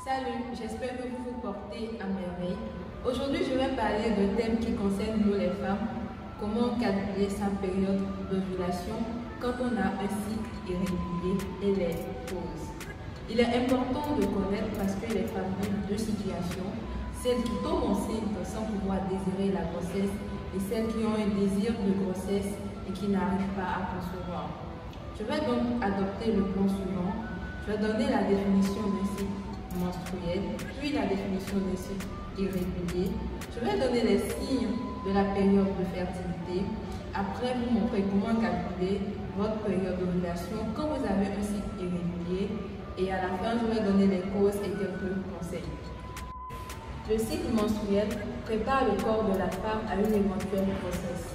Salut, j'espère que vous vous portez à merveille. Aujourd'hui, je vais parler de thèmes qui concernent nous les femmes. Comment calculer sa période d'ovulation quand on a un cycle irrégulier et les causes. Il est important de connaître parce que les femmes vivent deux situations, celles qui tombent enceintes sans pouvoir désirer la grossesse et celles qui ont un désir de grossesse et qui n'arrivent pas à concevoir. Je vais donc adopter le plan suivant. Je vais donner la définition d'un cycle menstruel, puis la définition d'un cycle irrégulier. Je vais donner les signes de la période de fertilité. Après, vous montrer comment calculer votre période d'ovulation quand vous avez un cycle irrégulier. Et à la fin, je vais donner les causes et quelques conseils. Le cycle menstruel prépare le corps de la femme à une éventuelle grossesse.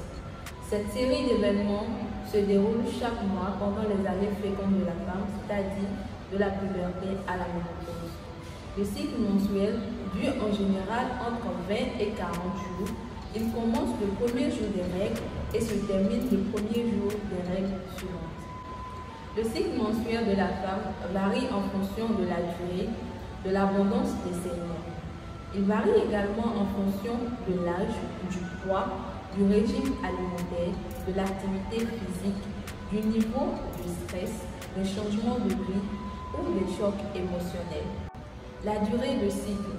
Cette série d'événements se déroule chaque mois pendant les années fécondes de la femme, c'est-à-dire de la puberté à la ménopause. Le cycle menstruel dure en général entre 20 et 40 jours. Il commence le premier jour des règles et se termine le premier jour des règles suivantes. Le cycle menstruel de la femme varie en fonction de la durée, de l'abondance des saignements. Il varie également en fonction de l'âge, du poids, du régime alimentaire, de l'activité physique, du niveau du stress, des changements de vie ou des chocs émotionnels. La durée de cycle,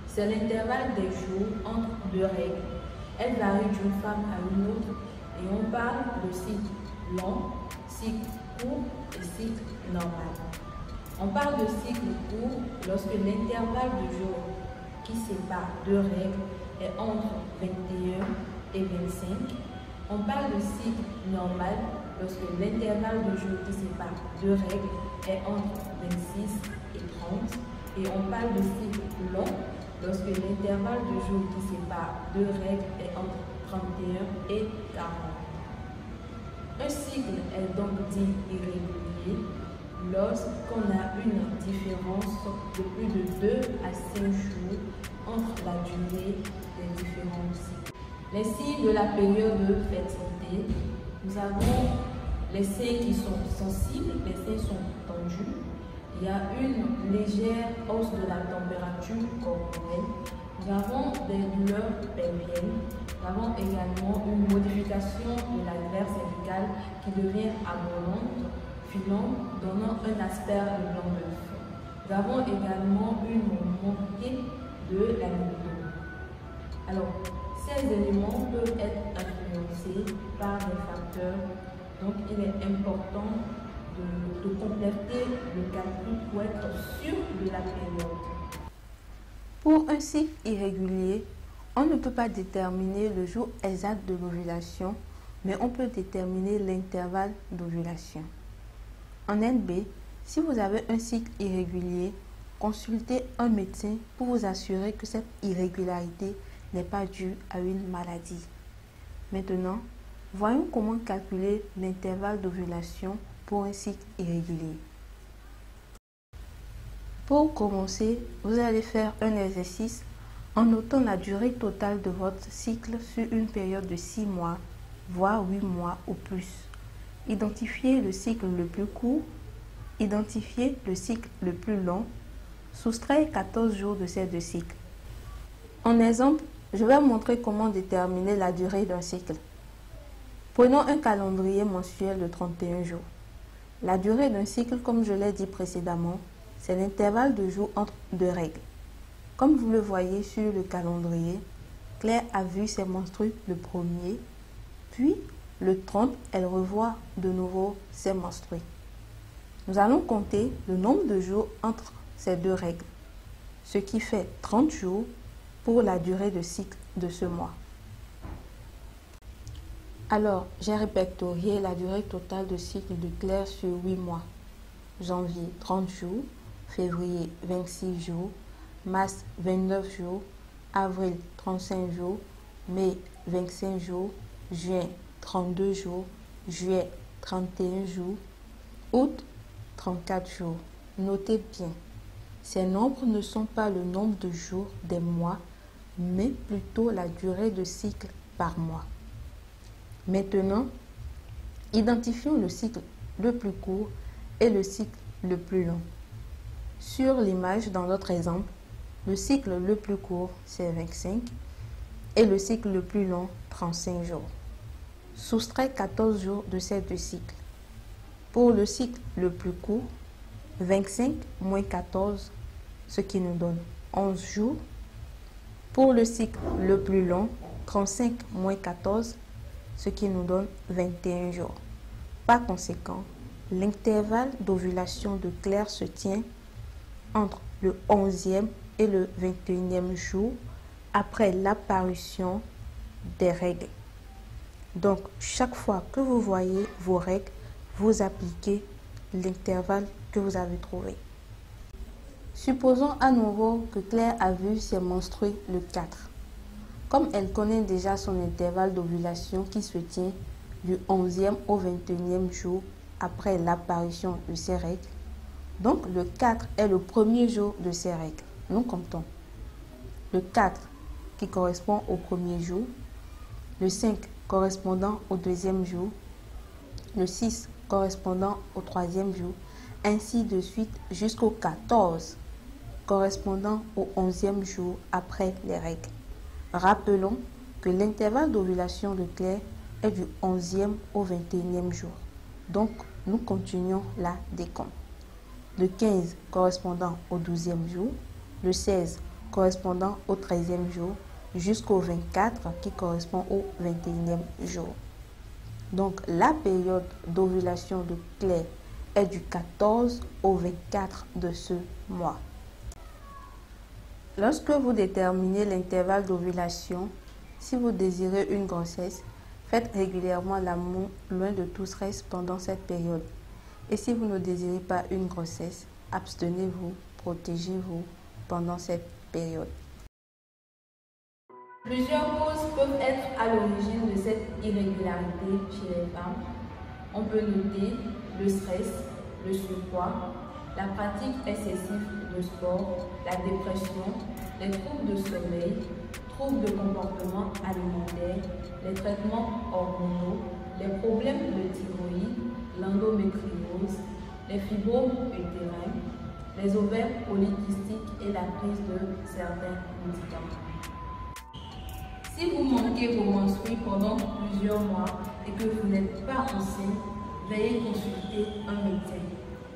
c'est l'intervalle des jours entre deux règles. Elle varie d'une femme à une autre et on parle de cycle long, cycle court et cycle normal. On parle de cycle court lorsque l'intervalle de jours qui sépare deux règles est entre 21 et 25. On parle de cycle normal lorsque l'intervalle de jours qui sépare deux règles est entre 26 et 30. Et on parle de cycle long lorsque l'intervalle de jours qui sépare deux règles est entre 31 et 40. Un cycle est donc dit irrégulier lorsqu'on a une différence de plus de 2 à 5 jours entre la durée des différents cycles. Les signes de la période de fertilité, nous avons les seins qui sont sensibles, les seins sont tendus. Il y a une légère hausse de la température corporelle. Nous avons des douleurs pelviennes. Nous avons également une modification de la glaire cervicale qui devient abondante, filante, donnant un aspect de blanc d'œuf. Nous avons également une montée de la libido. Alors, ces éléments peuvent être influencés par des facteurs, donc il est important de compléter le calcul pour être sûr de la période. Pour un cycle irrégulier, on ne peut pas déterminer le jour exact de l'ovulation, mais on peut déterminer l'intervalle d'ovulation. En NB, si vous avez un cycle irrégulier, consultez un médecin pour vous assurer que cette irrégularité n'est pas due à une maladie. Maintenant, voyons comment calculer l'intervalle d'ovulation pour un cycle irrégulier. Pour commencer, vous allez faire un exercice en notant la durée totale de votre cycle sur une période de 6 mois, voire 8 mois ou plus. Identifiez le cycle le plus court, identifiez le cycle le plus long, soustrayez 14 jours de ces deux cycles. En exemple, je vais montrer comment déterminer la durée d'un cycle. Prenons un calendrier mensuel de 31 jours. La durée d'un cycle, comme je l'ai dit précédemment, c'est l'intervalle de jours entre deux règles. Comme vous le voyez sur le calendrier, Claire a vu ses menstrues le 1er, puis le 30, elle revoit de nouveau ses menstrues. Nous allons compter le nombre de jours entre ces deux règles, ce qui fait 30 jours pour la durée de cycle de ce mois. Alors, j'ai répertorié la durée totale de cycle de Claire sur 8 mois. Janvier, 30 jours. Février, 26 jours. Mars, 29 jours. Avril, 35 jours. Mai, 25 jours. Juin, 32 jours. Juillet, 31 jours. Août, 34 jours. Notez bien, ces nombres ne sont pas le nombre de jours des mois, mais plutôt la durée de cycle par mois. Maintenant, identifions le cycle le plus court et le cycle le plus long. Sur l'image, dans notre exemple, le cycle le plus court, c'est 25 et le cycle le plus long, 35 jours. Soustrait 14 jours de ces deux cycles. Pour le cycle le plus court, 25 moins 14, ce qui nous donne 11 jours. Pour le cycle le plus long, 35 moins 14, ce qui nous donne 21 jours. Par conséquent, l'intervalle d'ovulation de Claire se tient entre le 11e et le 21e jour après l'apparition des règles. Donc, chaque fois que vous voyez vos règles, vous appliquez l'intervalle que vous avez trouvé. Supposons à nouveau que Claire a vu ses menstrues le 4. Comme elle connaît déjà son intervalle d'ovulation qui se tient du 11e au 21e jour après l'apparition de ses règles, donc le 4 est le premier jour de ses règles. Nous comptons le 4 qui correspond au premier jour, le 5 correspondant au deuxième jour, le 6 correspondant au troisième jour, ainsi de suite jusqu'au 14 correspondant au 11e jour après les règles. Rappelons que l'intervalle d'ovulation de Claire est du 11e au 21e jour. Donc, nous continuons la décompte. Le 15 correspondant au 12e jour, le 16 correspondant au 13e jour, jusqu'au 24 qui correspond au 21e jour. Donc, la période d'ovulation de Claire est du 14 au 24 de ce mois. Lorsque vous déterminez l'intervalle d'ovulation, si vous désirez une grossesse, faites régulièrement l'amour loin de tout stress pendant cette période. Et si vous ne désirez pas une grossesse, abstenez-vous, protégez-vous pendant cette période. Plusieurs causes peuvent être à l'origine de cette irrégularité chez les femmes. On peut noter le stress, le surpoids, la pratique excessive de sport, la dépression, les troubles de sommeil, troubles de comportement alimentaire, les traitements hormonaux, les problèmes de thyroïde, l'endométriose, les fibromes utérins, les ovaires polykystiques et la prise de certains médicaments. Si vous manquez vos menstrues pendant plusieurs mois et que vous n'êtes pas enceinte, veuillez consulter un médecin.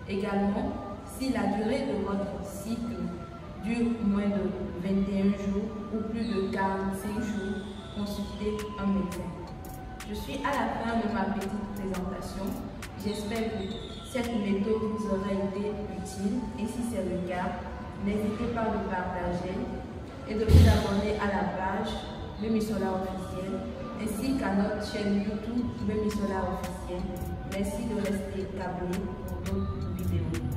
Également, si la durée de votre cycle dure moins de 21 jours ou plus de 45 jours, consultez un médecin. Je suis à la fin de ma petite présentation. J'espère que cette méthode vous aura été utile et si c'est le cas, n'hésitez pas à le partager et de vous abonner à la page Memisola officielle ainsi qu'à notre chaîne YouTube Memisola officielle. Merci de rester câblé pour d'autres vidéos.